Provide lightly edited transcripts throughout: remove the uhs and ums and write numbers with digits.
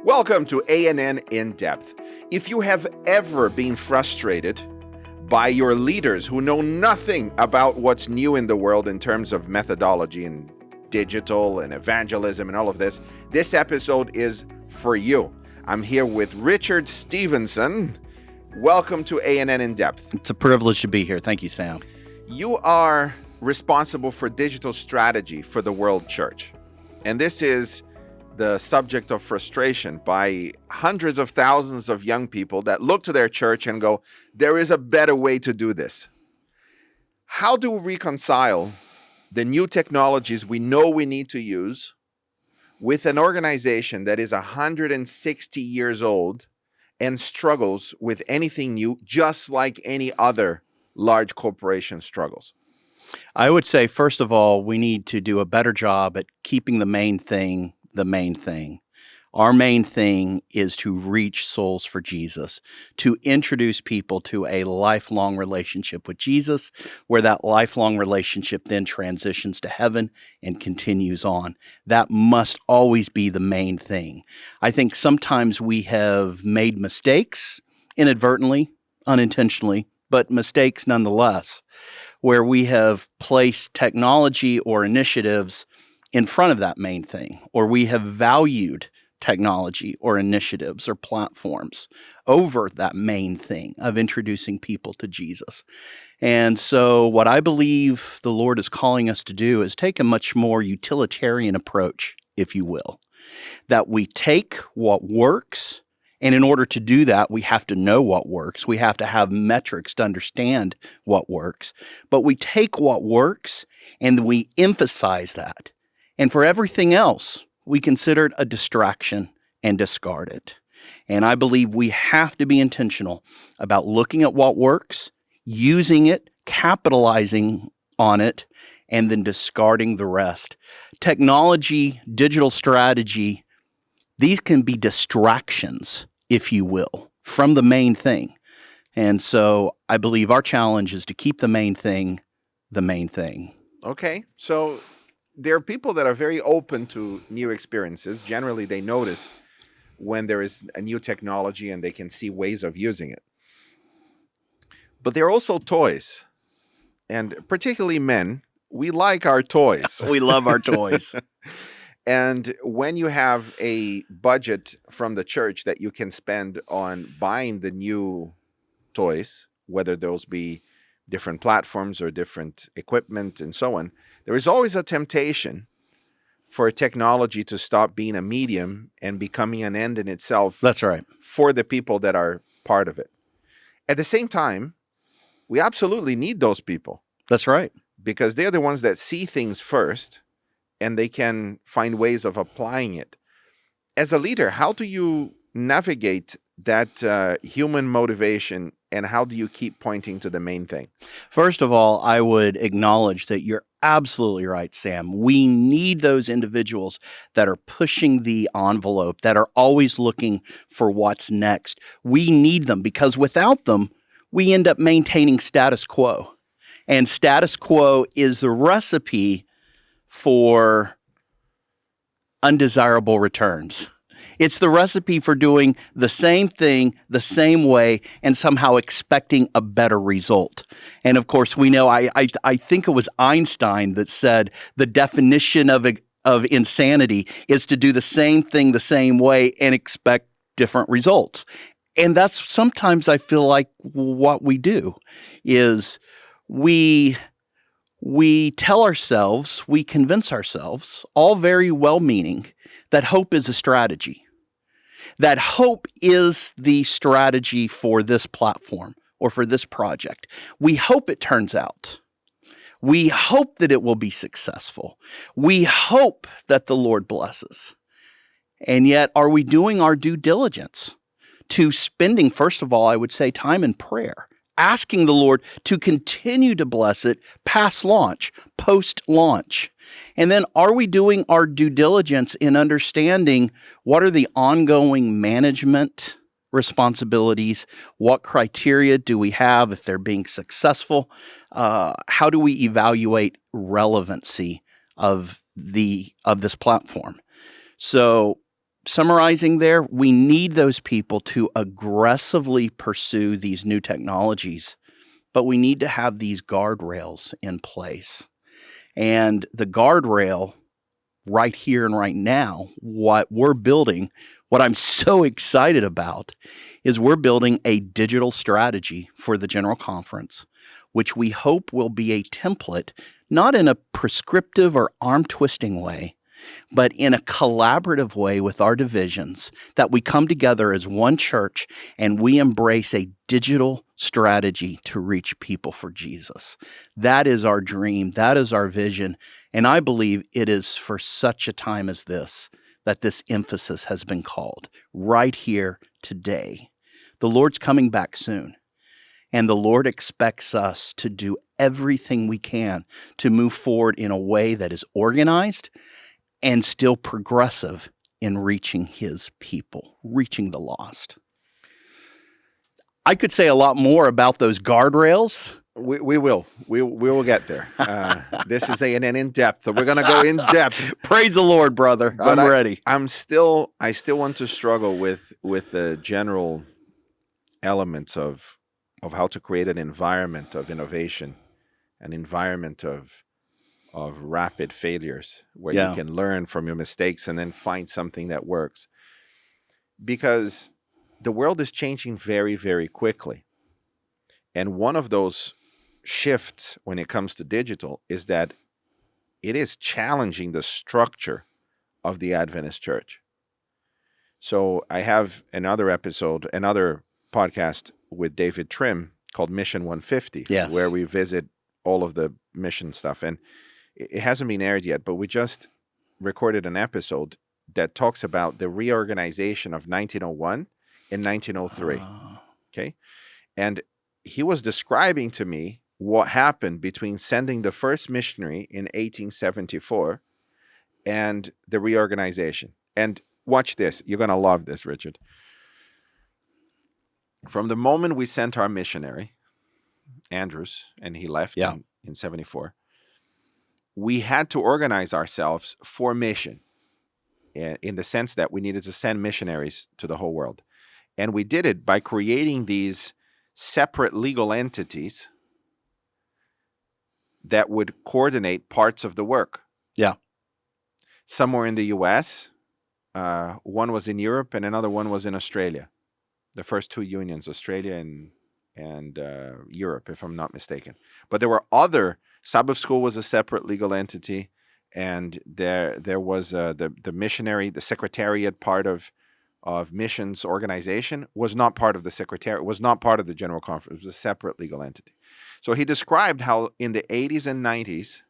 Welcome to A&N In Depth. If you have ever been frustrated by your leaders who know nothing about what's new in the world in terms of methodology and digital and evangelism and all of this, this episode is for you. I'm here with Richard Stephenson. Welcome to A&N In Depth. It's a privilege to be here. Thank you, Sam. You are responsible for digital strategy for the World Church. And this is the subject of frustration by hundreds of thousands of young people that look to their church and go, there is a better way to do this. How do we reconcile the new technologies we know we need to use with an organization that is 160 years old and struggles with anything new, just like any other large corporation struggles? I would say, first of all, we need to do a better job at keeping the main thing the main thing. Our main thing is to reach souls for Jesus, to introduce people to a lifelong relationship with Jesus, where that lifelong relationship then transitions to heaven and continues on. That must always be the main thing. I think sometimes we have made mistakes inadvertently, unintentionally, but mistakes nonetheless, where we have placed technology or initiatives in front of that main thing, or we have valued technology or initiatives or platforms over that main thing of introducing people to Jesus. And so what I believe the Lord is calling us to do is take a much more utilitarian approach, if you will, that we take what works, and in order to do that, we have to know what works. We have to have metrics to understand what works, but we take what works and we emphasize that. And for everything else, we consider it a distraction and discard it. And I believe we have to be intentional about looking at what works, using it, capitalizing on it, and then discarding the rest. Technology, digital strategy, these can be distractions, if you will, from the main thing. And so I believe our challenge is to keep the main thing the main thing. Okay, so there are people that are very open to new experiences. Generally, they notice when there is a new technology and they can see ways of using it. But there are also toys. And particularly men, we like our toys. We love our toys. And when you have a budget from the church that you can spend on buying the new toys, whether those be different platforms or different equipment and so on, there is always a temptation for technology to stop being a medium and becoming an end in itself. That's right. For the people that are part of it. At the same time, we absolutely need those people. That's right. Because they're the ones that see things first and they can find ways of applying it. As a leader, how do you navigate that human motivation, and how do you keep pointing to the main thing? First of all, I would acknowledge that you're absolutely right, Sam. We need those individuals that are pushing the envelope, that are always looking for what's next. We need them because without them, we end up maintaining status quo. And status quo is the recipe for undesirable returns. It's the recipe for doing the same thing the same way and somehow expecting a better result. And of course, we know, I think it was Einstein that said the definition of insanity is to do the same thing the same way and expect different results. And that's sometimes I feel like what we do is we tell ourselves, we convince ourselves, all very well-meaning, that hope is a strategy. That hope is the strategy for this platform or for this project. We hope it turns out. We hope that it will be successful. We hope that the Lord blesses. And yet, are we doing our due diligence to spending, first of all, I would say, time in prayer, asking the Lord to continue to bless it past launch, post-launch? And then are we doing our due diligence in understanding what are the ongoing management responsibilities? What criteria do we have if they're being successful? How do we evaluate relevancy of this platform? So summarizing there, we need those people to aggressively pursue these new technologies, but we need to have these guardrails in place. And the guardrail right here and right now, what we're building, what I'm so excited about, is we're building a digital strategy for the General Conference, which we hope will be a template, not in a prescriptive or arm-twisting way, but in a collaborative way with our divisions, that we come together as one church and we embrace a digital strategy to reach people for Jesus. That is our dream. That is our vision. And I believe it is for such a time as this that this emphasis has been called right here today. The Lord's coming back soon. And the Lord expects us to do everything we can to move forward in a way that is organized and still progressive in reaching his people, reaching the lost. I could say a lot more about those guardrails. We will get there. This is an in-depth. We're going to go in depth. Praise the Lord, brother. But I'm ready. I still want to struggle with the general elements of how to create an environment of innovation, an environment of rapid failures where you can learn from your mistakes and then find something that works. Because the world is changing very, very quickly. And one of those shifts when it comes to digital is that it is challenging the structure of the Adventist Church. So I have another podcast with David Trim called Mission 150, where we visit all of the mission stuff. And it hasn't been aired yet, but we just recorded an episode that talks about the reorganization of 1901 and 1903. Okay. And he was describing to me what happened between sending the first missionary in 1874 and the reorganization. And watch this. You're going to love this, Richard. From the moment we sent our missionary, Andrews, and he left in 74, we had to organize ourselves for mission in the sense that we needed to send missionaries to the whole world. And we did it by creating these separate legal entities that would coordinate parts of the work. Yeah. Some were in the U.S., one was in Europe, and another one was in Australia. The first two unions, Australia and Europe, if I'm not mistaken. But there were other. Sabbath School was a separate legal entity, and there was the missionary, the secretariat part of missions organization was not part of the secretariat, was not part of the General Conference. It was a separate legal entity. So he described how in the 80s and 90s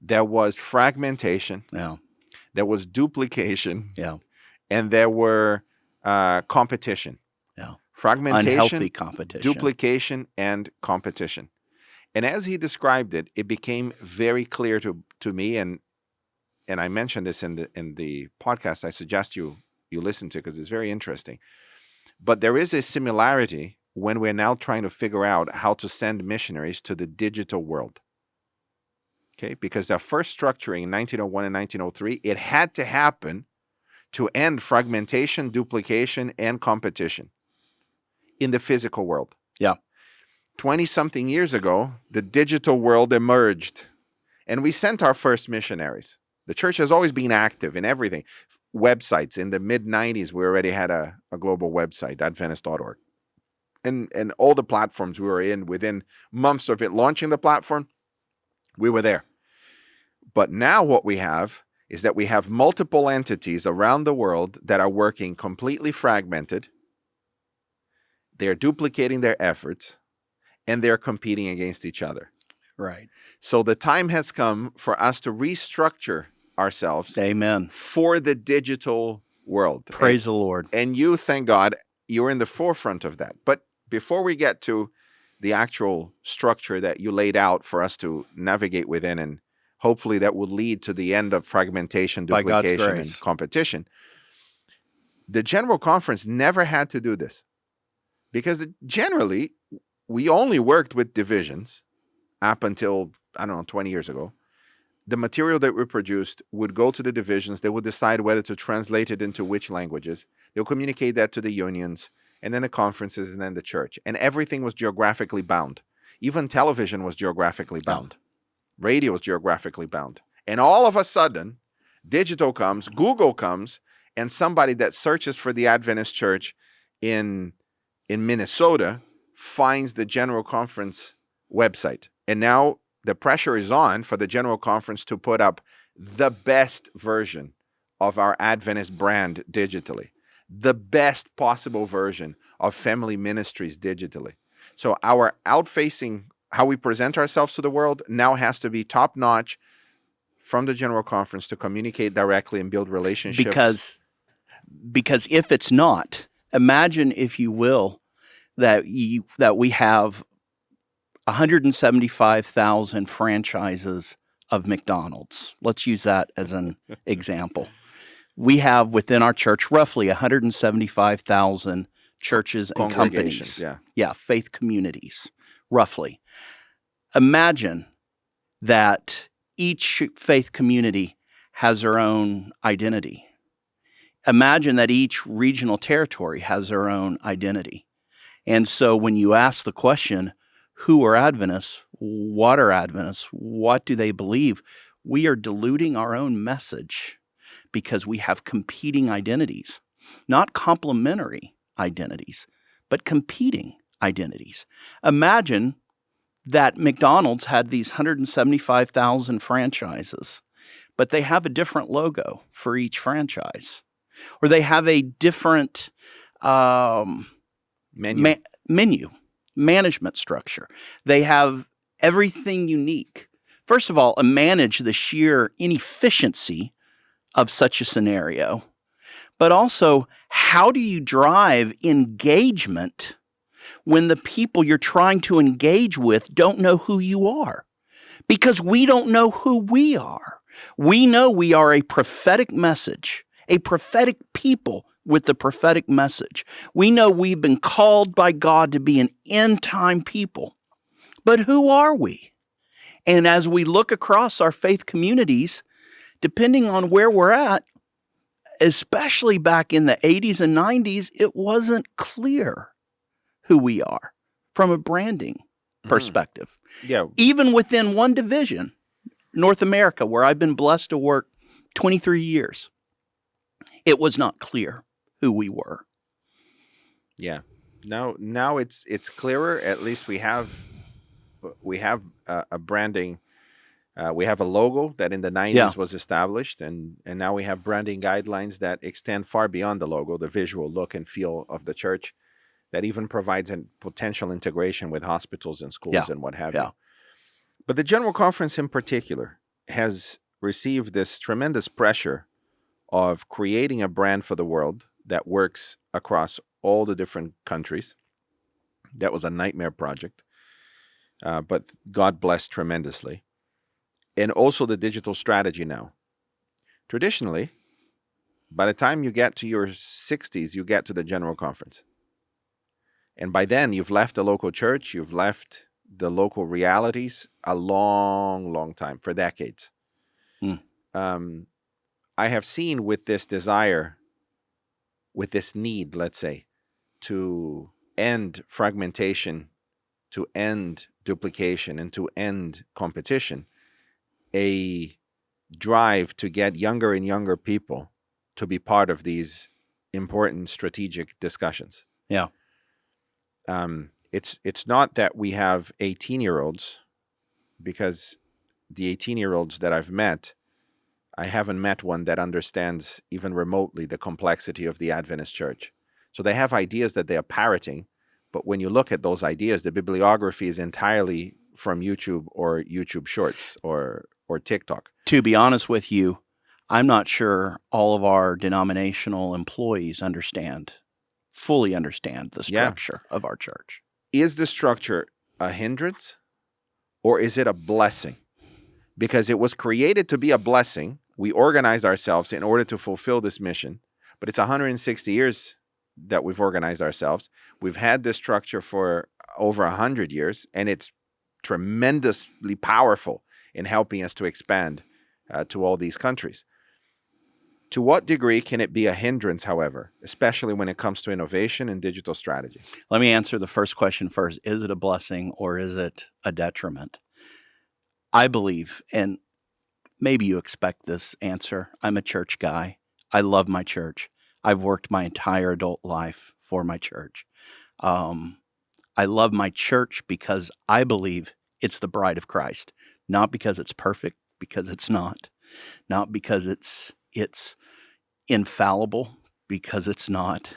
there was fragmentation, there was duplication, and there were competition. Fragmentation, unhealthy competition, duplication, and competition. And as he described it, it became very clear to me, and I mentioned this in the podcast. I suggest you listen to, because it's very interesting. But there is a similarity when we're now trying to figure out how to send missionaries to the digital world. Okay, because our first structuring in 1901 and 1903, it had to happen to end fragmentation, duplication, and competition in the physical world. 20-something years ago, the digital world emerged, and we sent our first missionaries. The church has always been active in everything. Websites. In the mid-90s, we already had a global website, Adventist.org. And all the platforms we were in, within months of it launching the platform, we were there. But now what we have is that we have multiple entities around the world that are working completely fragmented. They're duplicating their efforts, and they're competing against each other. Right. So the time has come for us to restructure ourselves. Amen. For the digital world. Praise the Lord. And you, thank God, you're in the forefront of that. But before we get to the actual structure that you laid out for us to navigate within, and hopefully that will lead to the end of fragmentation, duplication, and competition, the General Conference never had to do this. Because generally, we only worked with divisions up until, 20 years ago. the material that we produced would go to the divisions. They would decide whether to translate it into which languages. They'll communicate that to the unions, and then the conferences, and then the church. And everything was geographically bound. Even television was geographically bound. Radio was geographically bound. And all of a sudden, digital comes, Google comes, and somebody that searches for the Adventist Church in Minnesota finds the General Conference website. And now the pressure is on for the General Conference to put up the best version of our Adventist brand digitally, the best possible version of family ministries digitally. So our outfacing, how we present ourselves to the world, now has to be top-notch from the General Conference to communicate directly and build relationships. Because if it's not, imagine, if you will, that we have 175,000 franchises of McDonald's. Let's use that as an example. We have within our church roughly 175,000 churches and companies. Yeah, faith communities, roughly. Imagine that each faith community has their own identity. Imagine that each regional territory has their own identity. And so when you ask the question, who are Adventists? What are Adventists? What do they believe? We are diluting our own message because we have competing identities, not complementary identities, but competing identities. Imagine that McDonald's had these 175,000 franchises, but they have a different logo for each franchise, or they have a different menu, management structure. They have everything unique. First of all, manage the sheer inefficiency of such a scenario, but also how do you drive engagement when the people you're trying to engage with don't know who you are? Because we don't know who we are. We know we are a prophetic message, a prophetic people with the prophetic message. We know we've been called by God to be an end-time people. But who are we? And as we look across our faith communities, depending on where we're at, especially back in the 80s and 90s, it wasn't clear who we are from a branding perspective. Yeah. Even within one division, North America, where I've been blessed to work 23 years, it was not clear who we were. Yeah. Now it's clearer. At least we have a branding. We have a logo that in the 90s was established, and now we have branding guidelines that extend far beyond the logo, the visual look and feel of the church, that even provides a potential integration with hospitals and schools and what have you. But the General Conference in particular has received this tremendous pressure of creating a brand for the world that works across all the different countries. That was a nightmare project, but God blessed tremendously. And also the digital strategy now. Traditionally, by the time you get to your 60s, you get to the General Conference. And by then, you've left the local church, you've left the local realities a long, long time, for decades. I have seen with this desire, with this need, let's say, to end fragmentation, to end duplication, and to end competition, a drive to get younger and younger people to be part of these important strategic discussions. Yeah. It's not that we have 18-year-olds, because the 18-year-olds that I've met, I haven't met one that understands even remotely the complexity of the Adventist Church. So they have ideas that they are parroting, but when you look at those ideas, the bibliography is entirely from YouTube or YouTube Shorts or TikTok. To be honest with you, I'm not sure all of our denominational employees fully understand the structure of our church. Is the structure a hindrance or is it a blessing? Because it was created to be a blessing. We organized ourselves in order to fulfill this mission, but it's 160 years that we've organized ourselves. We've had this structure for over 100 years, and it's tremendously powerful in helping us to expand to all these countries. To what degree can it be a hindrance, however, especially when it comes to innovation and digital strategy? Let me answer the first question first. Is it a blessing or is it a detriment? I believe, and maybe you expect this answer, I'm a church guy. I love my church. I've worked my entire adult life for my church. I love my church because I believe it's the bride of Christ, not because it's perfect, because it's not because it's infallible, because it's not,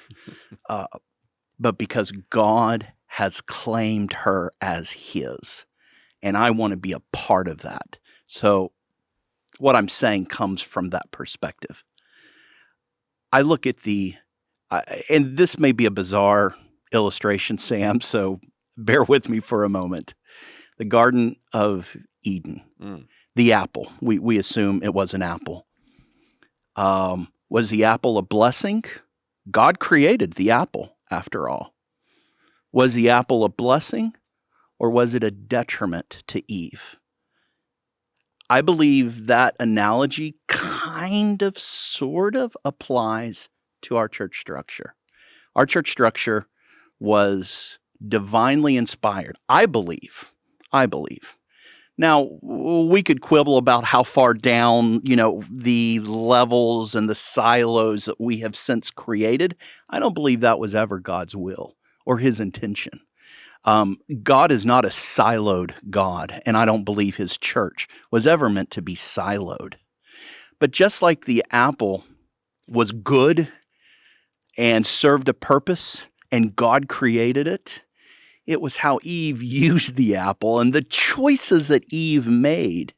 but because God has claimed her as his, and I want to be a part of that. So what I'm saying comes from that perspective. I look at and this may be a bizarre illustration, Sam, so bear with me for a moment. The Garden of Eden, the apple, we assume it was an apple. Was the apple a blessing? God created the apple, after all. Was the apple a blessing, or was it a detriment to Eve? I believe that analogy kind of, sort of applies to our church structure. Our church structure was divinely inspired, I believe. Now, we could quibble about how far down, the levels and the silos that we have since created. I don't believe that was ever God's will or his intention. God is not a siloed God, and I don't believe his church was ever meant to be siloed. But just like the apple was good and served a purpose, and God created it, it was how Eve used the apple and the choices that Eve made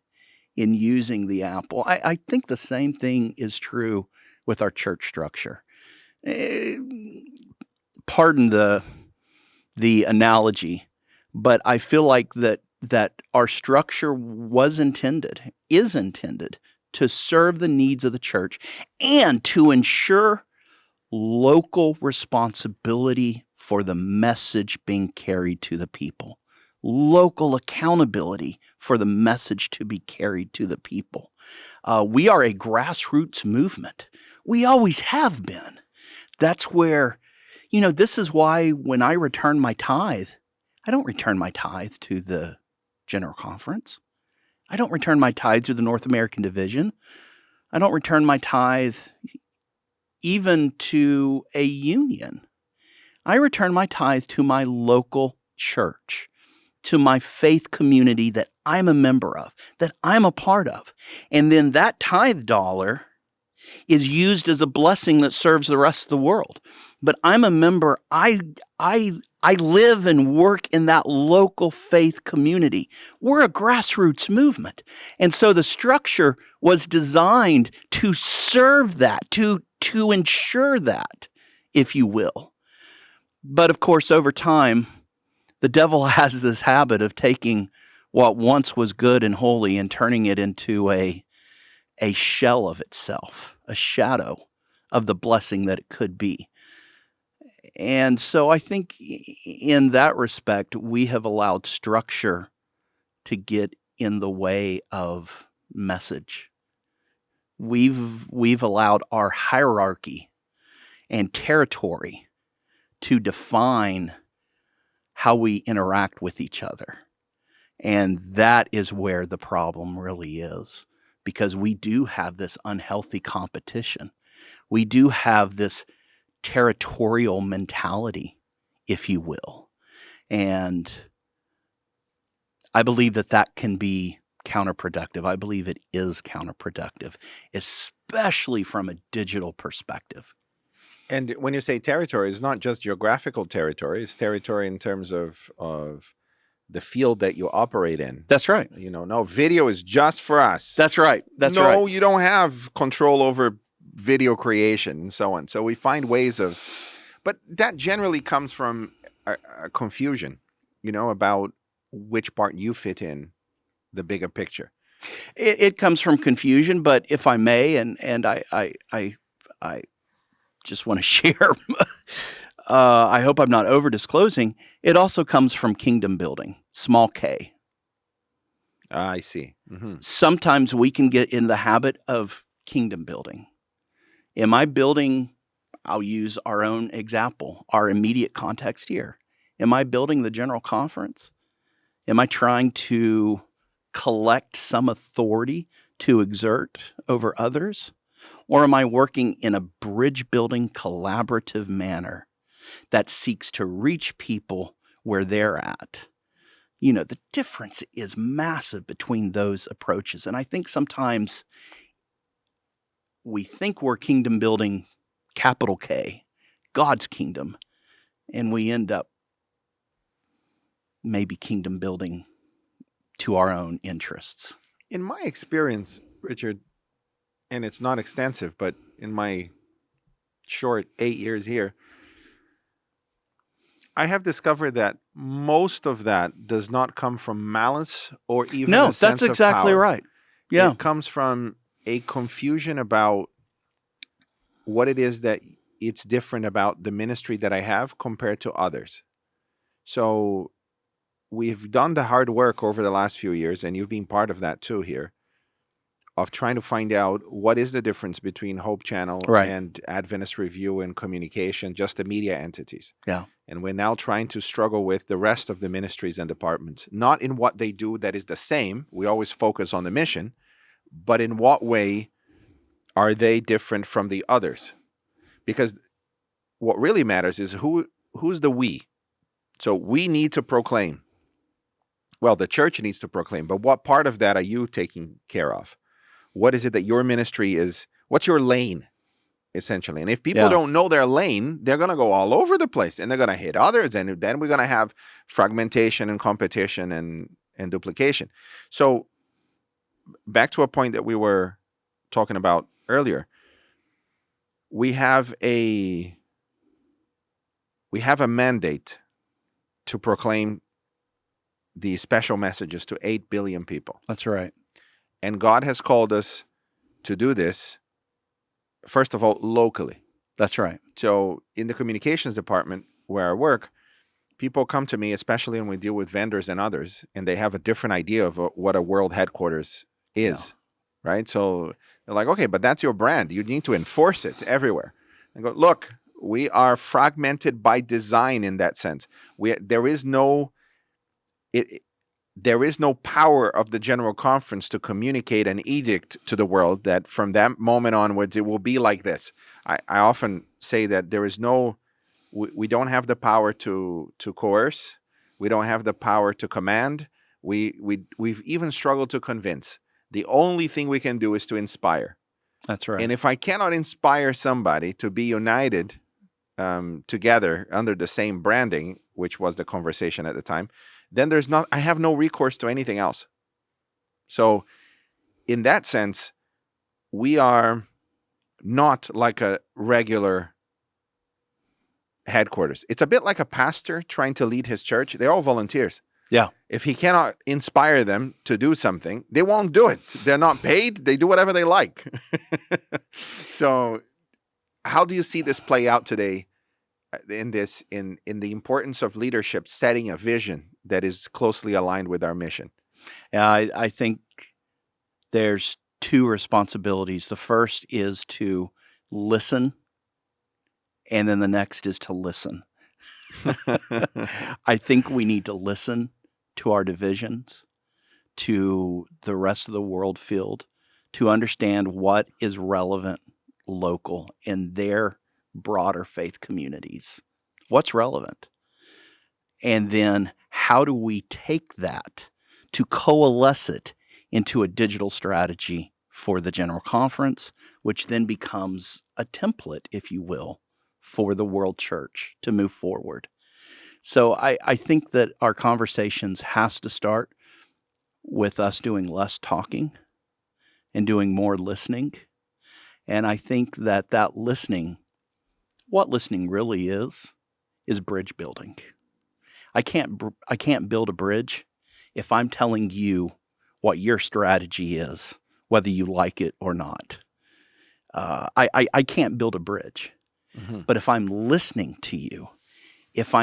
in using the apple. I think the same thing is true with our church structure. Pardon the analogy, but I feel like that our structure is intended to serve the needs of the church and to ensure local responsibility for the message being carried to the people. Local accountability for the message to be carried to the people. We are a grassroots movement. We always have been. That's where, this is why when I return my tithe, I don't return my tithe to the General Conference. I don't return my tithe to the North American Division. I don't return my tithe even to a union. I return my tithe to my local church, to my faith community that I'm a member of, that I'm a part of. And then that tithe dollar is used as a blessing that serves the rest of the world. But I'm a member, I live and work in that local faith community. We're a grassroots movement. And so the structure was designed to serve that, to ensure that, if you will. But of course, over time, the devil has this habit of taking what once was good and holy and turning it into a shell of itself, a shadow of the blessing that it could be. And so I think in that respect, we have allowed structure to get in the way of message. We've allowed our hierarchy and territory to define how we interact with each other. And that is where the problem really is, because we do have this unhealthy competition. We do have this territorial mentality, if you will. And I believe that can be counterproductive. I believe it is counterproductive, especially from a digital perspective. And when you say territory, it's not just geographical territory. It's territory in terms of the field that you operate in. That's right. No, video is just for us. That's right. No, you don't have control over video creation and so on. So we find ways of, but that generally comes from a confusion, about which part you fit in the bigger picture. It comes from confusion, but if I may, and I just want to share, I hope I'm not over disclosing, it also comes from kingdom building, small k. I see. Sometimes we can get in the habit of kingdom building. Am I building, I'll use our own example, our immediate context here. Am I building the general conference? Am I trying to collect some authority to exert over others? Or am I working in a bridge-building, collaborative manner that seeks to reach people where they're at? You know, the difference is massive between those approaches. And I think sometimes we think we're kingdom building, capital K, God's kingdom, and we end up maybe kingdom building to our own interests. In my experience, Richard, and it's not extensive, but in my short 8 years here, I have discovered that most of that does not come from malice or even a sense that's exactly of power. right. Yeah. It comes from a confusion about what it is that it's different about the ministry that I have compared to others. So we've done the hard work over the last few years, and you've been part of that too here, of trying to find out what is the difference between Hope Channel and Adventist Review and Communication, just the media entities. Yeah. And we're now trying to struggle with the rest of the ministries and departments, not in what they do that is the same. We always focus on the mission, but in what way are they different from the others? Because what really matters is who's the we. So we need to proclaim. Well, the church needs to proclaim, but what part of that are you taking care of? What is it that your ministry is? What's your lane, essentially? And if people don't know their lane, they're going to go all over the place and they're going to hit others. And then we're going to have fragmentation and competition and duplication. So back to a point that we were talking about earlier, we have a mandate to proclaim the special messages to 8 billion people. That's right. And God has called us to do this, first of all, locally. That's right. So in the communications department where I work, people come to me, especially when we deal with vendors and others, and they have a different idea of what a world headquarters is, right? So they're like, okay, but that's your brand. You need to enforce it everywhere. I go, look, we are fragmented by design in that sense. There is no power of the General Conference to communicate an edict to the world that from that moment onwards it will be like this. I often say that there is we don't have the power to coerce. We don't have the power to command. We've even struggled to convince. The only thing we can do is to inspire. That's right. And if I cannot inspire somebody to be united together under the same branding, which was the conversation at the time, then I have no recourse to anything else. So in that sense, we are not like a regular headquarters. It's a bit like a pastor trying to lead his church. They're all volunteers. Yeah. If he cannot inspire them to do something, they won't do it. They're not paid. They do whatever they like. So how do you see this play out today in the importance of leadership setting a vision that is closely aligned with our mission? Yeah, I think there's two responsibilities. The first is to listen, and then the next is to listen. I think we need to listen to our divisions, to the rest of the world field, to understand what is relevant local in their broader faith communities. What's relevant? And then how do we take that to coalesce it into a digital strategy for the General Conference, which then becomes a template, if you will, for the world church to move forward. So I think that our conversations has to start with us doing less talking and doing more listening. And I think that listening, what listening really is bridge building. I can't build a bridge if I'm telling you what your strategy is, whether you like it or not. I can't build a bridge. Mm-hmm. But if I'm listening to you, if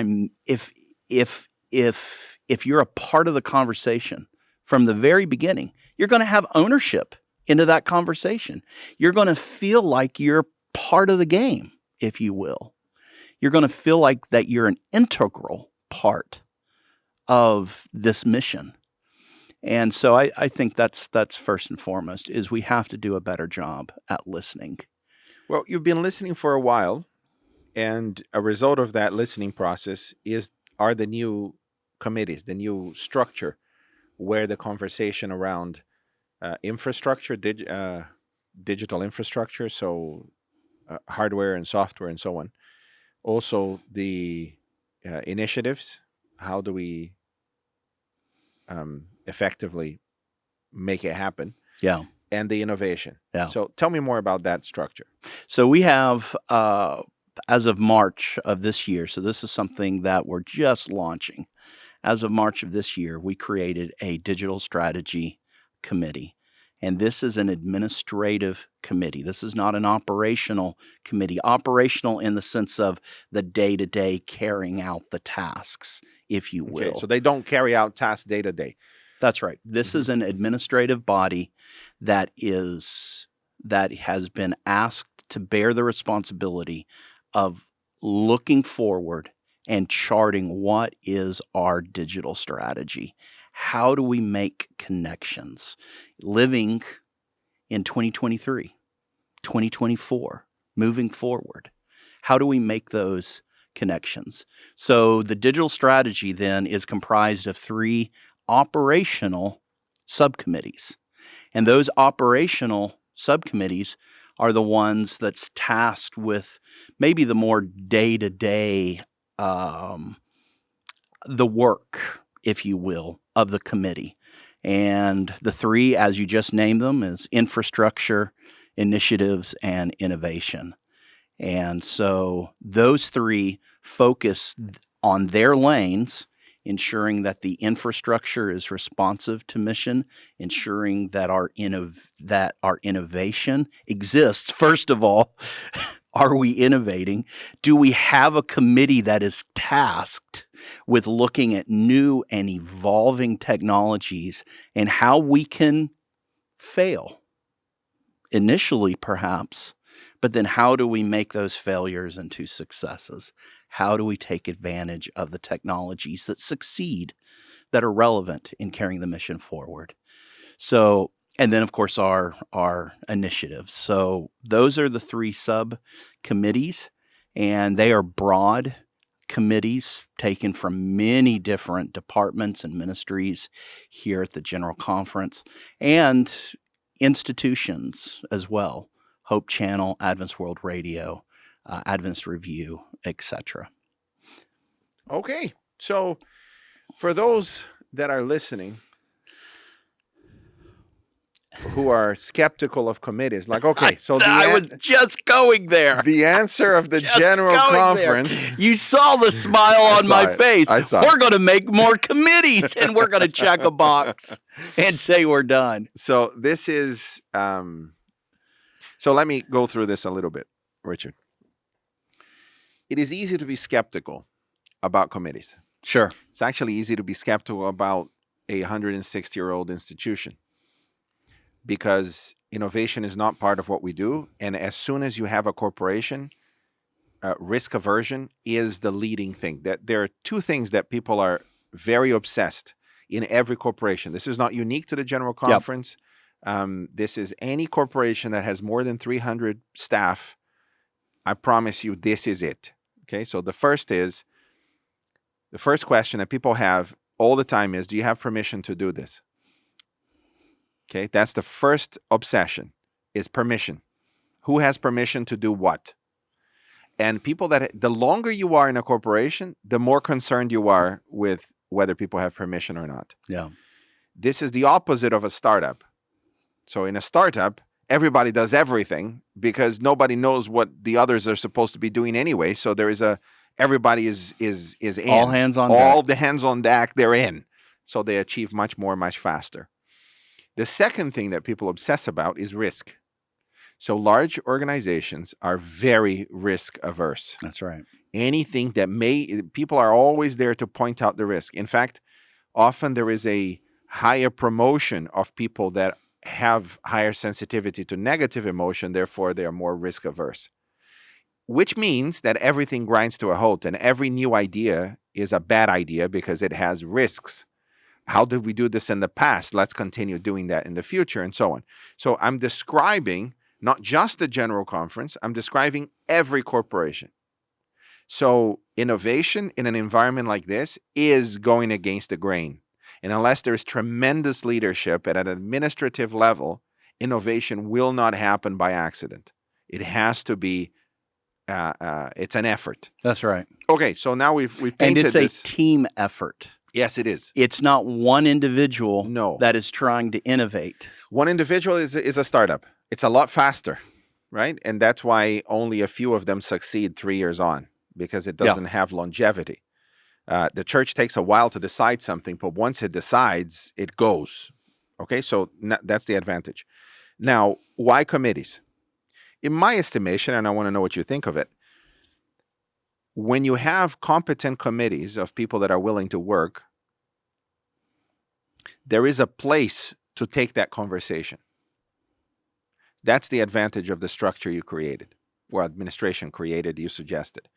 you're a part of the conversation from the very beginning, You're going to have ownership into that conversation. You're going to feel like you're part of the game, if you will. You're going to feel like that you're an integral part of this mission. And so I think that's first and foremost, is we have to do a better job at listening. Well, you've been listening for a while, and a result of that listening process are the new committees, the new structure, where the conversation around infrastructure, digital infrastructure, so hardware and software and so on. Also, the initiatives. How do we effectively make it happen? Yeah. And the innovation. Yeah. So tell me more about that structure. So we have, as of March of this year, so this is something that we're just launching. As of March of this year, we created a digital strategy committee. And this is an administrative committee. This is not an operational committee. Operational in the sense of the day-to-day carrying out the tasks, if you will. Okay, so they don't carry out tasks day to day. That's right. This is an administrative body that has been asked to bear the responsibility of looking forward and charting what is our digital strategy. How do we make connections? Living in 2023, 2024, moving forward. How do we make those connections? So the digital strategy then is comprised of 3 operational subcommittees. And those operational subcommittees are the ones that's tasked with maybe the more day-to-day, the work, if you will, of the committee. And the 3, as you just named them, is infrastructure, initiatives, and innovation. And so those 3 focus on their lanes, ensuring that the infrastructure is responsive to mission, ensuring that our innovation exists. First of all, are we innovating? Do we have a committee that is tasked with looking at new and evolving technologies and how we can fail? Initially, perhaps, but then how do we make those failures into successes? How do we take advantage of the technologies that succeed, that are relevant in carrying the mission forward? So, and then of course our initiatives. So those are the 3 subcommittees, and they are broad committees taken from many different departments and ministries here at the General Conference, and institutions as well. Hope Channel, Adventist World Radio, Adventist Review, etc. Okay. So for those that are listening who are skeptical of committees, like, okay, so I was just going there. The answer of the General Conference. You saw the smile on my face. I saw We're going to make more committees, and we're going to check a box and say we're done. So this is... So let me go through this a little bit, Richard. It is easy to be skeptical about committees. Sure. It's actually easy to be skeptical about a 160-year-old institution, because innovation is not part of what we do. And as soon as you have a corporation, risk aversion is the leading thing. That there are 2 things that people are very obsessed in every corporation. This is not unique to the General Conference. Yep. This is any corporation that has more than 300 staff. I promise you, this is it. Okay, so the first question that people have all the time is, do you have permission to do this? Okay, that's the first obsession, is permission. Who has permission to do what? And the longer you are in a corporation, the more concerned you are with whether people have permission or not. Yeah. This is the opposite of a startup. So in a startup, everybody does everything because nobody knows what the others are supposed to be doing anyway. So there is everybody is in. All hands on deck. All the hands on deck, they're in. So they achieve much more, much faster. The second thing that people obsess about is risk. So large organizations are very risk averse. That's right. Anything that people are always there to point out the risk. In fact, often there is a higher promotion of people that have higher sensitivity to negative emotion, therefore they are more risk averse. Which means that everything grinds to a halt, and every new idea is a bad idea because it has risks. How did we do this in the past? Let's continue doing that in the future, and so on. So I'm describing not just the General Conference, I'm describing every corporation. So innovation in an environment like this is going against the grain. And unless there's tremendous leadership at an administrative level, innovation will not happen by accident. It has to be, it's an effort. That's right. Okay, so now we've painted And it's this. a team effort. Yes, it is. It's not one individual No. that is trying to innovate. One individual is a startup. It's a lot faster, right? And that's why only a few of them succeed 3 years on, because it doesn't have longevity. The church takes a while to decide something, but once it decides, it goes. Okay, so that's the advantage. Now, why committees? In my estimation, and I want to know what you think of it, when you have competent committees of people that are willing to work, there is a place to take that conversation. That's the advantage of the structure you created, or administration created, you suggested.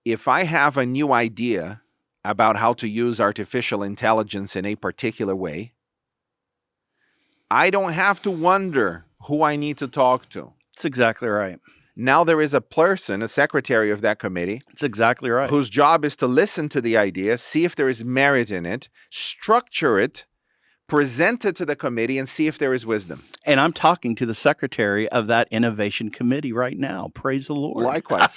If I have a new idea about how to use artificial intelligence in a particular way, I don't have to wonder who I need to talk to. That's exactly right. Now there is a person, a secretary of that committee, That's exactly right. whose job is to listen to the idea, see if there is merit in it, structure it, present it to the committee, and see if there is wisdom. And I'm talking to the secretary of that innovation committee right now. Praise the Lord. Likewise.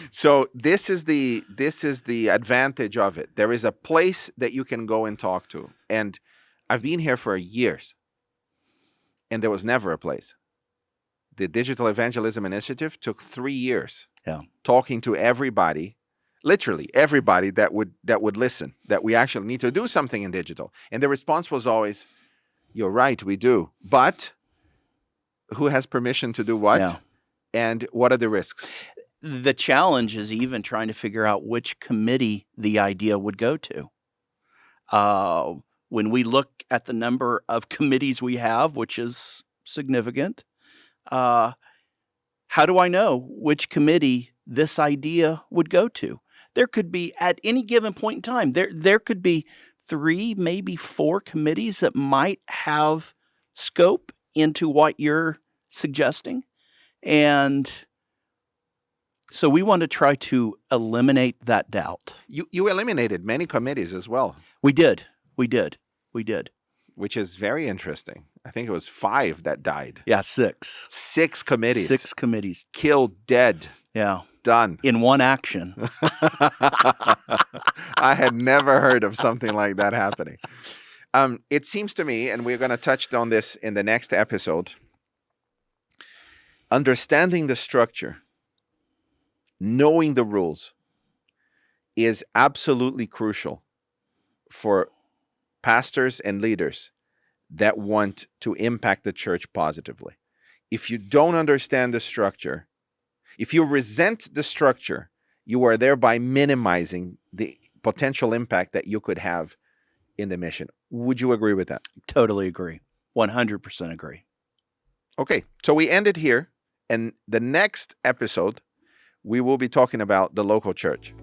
So this is the advantage of it. There is a place that you can go and talk to. And I've been here for years, and there was never a place. The Digital Evangelism Initiative took 3 years. Yeah. Talking to everybody, literally everybody that would listen, that we actually need to do something in digital. And the response was always, "You're right, we do. But who has permission to do what? Yeah. And what are the risks?" The challenge is even trying to figure out which committee the idea would go to. When we look at the number of committees we have, which is significant, how do I know which committee this idea would go to? There could be, at any given point in time, there could be 3, maybe 4 committees that might have scope into what you're suggesting. And so we want to try to eliminate that doubt. You eliminated many committees as well, We did. which is very interesting. I think it was 5 that died. Yeah, 6. 6 committees. 6 committees. Killed, dead, Yeah. done. In one action. I had never heard of something like that happening. It seems to me, and we're going to touch on this in the next episode, understanding the structure, knowing the rules, is absolutely crucial for pastors and leaders that want to impact the church positively. If you don't understand the structure, if you resent the structure, you are thereby minimizing the potential impact that you could have in the mission. Would you agree with that? Totally agree. 100% agree. Okay, so we end it here. And the next episode, we will be talking about the local church.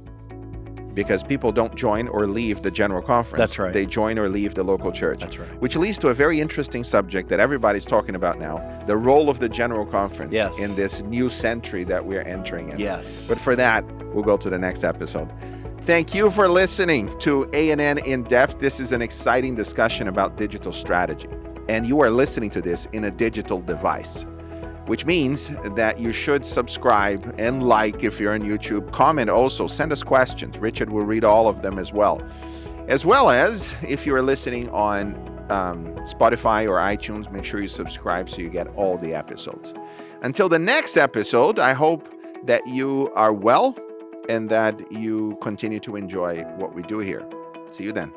Because people don't join or leave the general conference. That's right. They join or leave the local church. That's right. Which leads to a very interesting subject that everybody's talking about now, the role of the general conference Yes. in this new century that we're entering in. Yes. But for that, we'll go to the next episode. Thank you for listening to A&N In Depth. This is an exciting discussion about digital strategy. And you are listening to this in a digital device, which means that you should subscribe and like if you're on YouTube. Comment also. Send us questions. Richard will read all of them as well. As well as if you're listening on Spotify or iTunes, make sure you subscribe so you get all the episodes. Until the next episode, I hope that you are well and that you continue to enjoy what we do here. See you then.